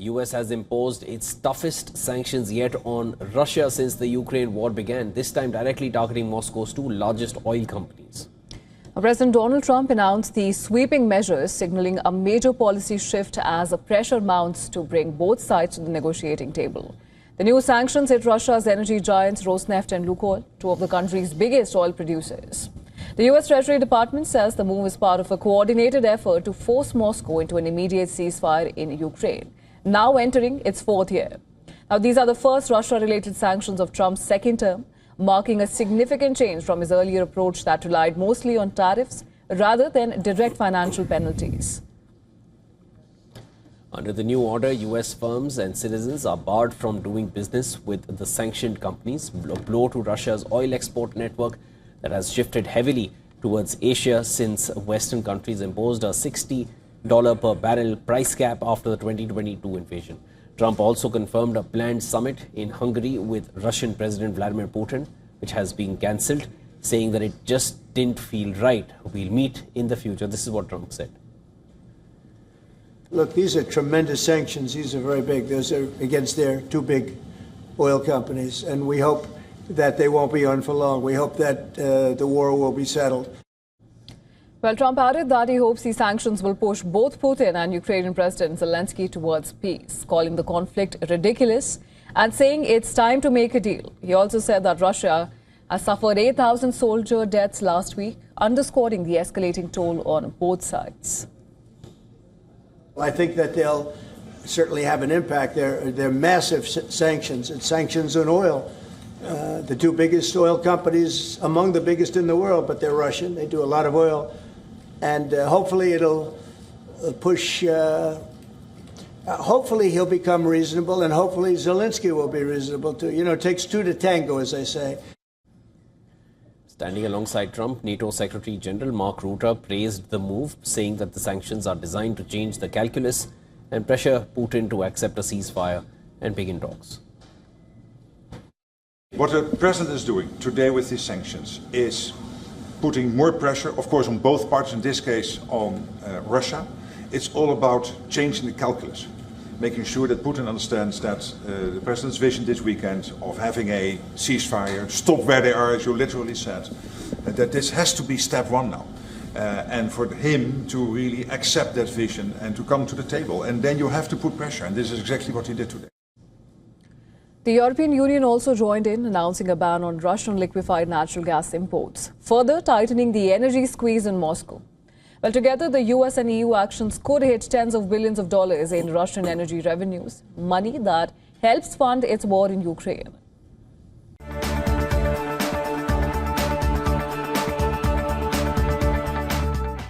The US has imposed its toughest sanctions yet on Russia since the Ukraine war began, this time directly targeting Moscow's two largest oil companies. President Donald Trump announced the sweeping measures, signaling a major policy shift as pressure mounts to bring both sides to the negotiating table. The new sanctions hit Russia's energy giants Rosneft and Lukoil, two of the country's biggest oil producers. The U.S. Treasury Department says the move is part of a coordinated effort to force Moscow into an immediate ceasefire in Ukraine, now entering its fourth year. Now, these are the first Russia-related sanctions of Trump's second term, marking a significant change from his earlier approach that relied mostly on tariffs rather than direct financial penalties. Under the new order, U.S. firms and citizens are barred from doing business with the sanctioned companies, a blow to Russia's oil export network that has shifted heavily towards Asia since Western countries imposed a $60 per barrel price cap after the 2022 invasion. Trump also confirmed a planned summit in Hungary with Russian President Vladimir Putin, which has been cancelled, saying that it just didn't feel right. We'll meet in the future. This is what Trump said. Look, these are tremendous sanctions. These are very big. Those are against their two big oil companies. And we hope that they won't be on for long. We hope that the war will be settled. Well, Trump added that he hopes these sanctions will push both Putin and Ukrainian President Zelensky towards peace, calling the conflict ridiculous and saying it's time to make a deal. He also said that Russia has suffered 8,000 soldier deaths last week, underscoring the escalating toll on both sides. I think that they'll certainly have an impact. They're massive sanctions. It's sanctions on oil. The two biggest oil companies, among the biggest in the world, but they're Russian. They do a lot of oil. And hopefully it'll push, hopefully he'll become reasonable, and hopefully Zelensky will be reasonable too. You know, it takes two to tango, as they say. Standing alongside Trump, NATO Secretary General Mark Rutte praised the move, saying that the sanctions are designed to change the calculus and pressure Putin to accept a ceasefire and begin talks. What the president is doing today with these sanctions is putting more pressure, of course, on both parties, in this case on Russia. It's all about changing the calculus, making sure that Putin understands that the president's vision this weekend of having a ceasefire, stop where they are, as you literally said, that this has to be step one now. And for him to really accept that vision and to come to the table. And then you have to put pressure, and this is exactly what he did today. The European Union also joined in, announcing a ban on Russian liquefied natural gas imports, further tightening the energy squeeze in Moscow. Well, together, the US and EU actions could hit tens of billions of dollars in Russian energy revenues, money that helps fund its war in Ukraine.